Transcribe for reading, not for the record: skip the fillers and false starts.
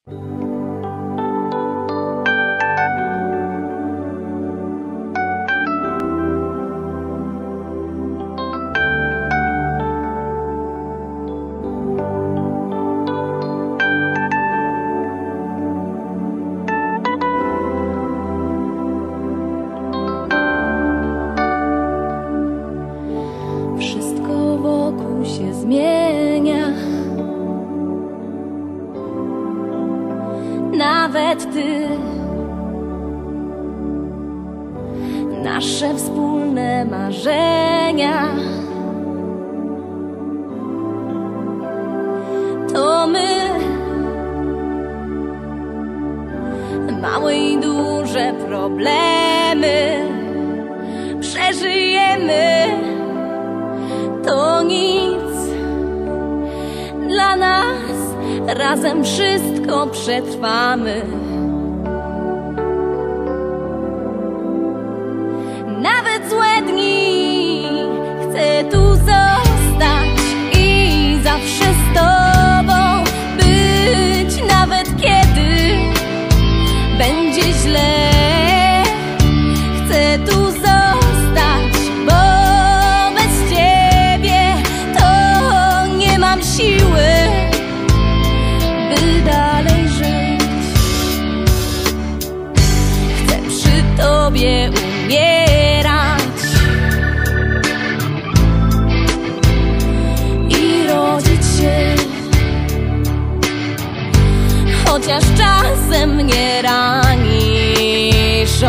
Wszystko wokół się zmienia, nawet ty. Nasze wspólne marzenia to my. Małe i duże problemy przeżyjemy. To nic dla nas, razem wszystko przetrwamy. Nawet złe dni chcę tu zostać i zawsze z tobą być, nawet kiedy będzie źle. Chcę tu zostać, bo bez ciebie to nie mam siły, by dalej żyć. Chcę przy tobie umierać i rodzić się, chociaż czasem mnie ranisz.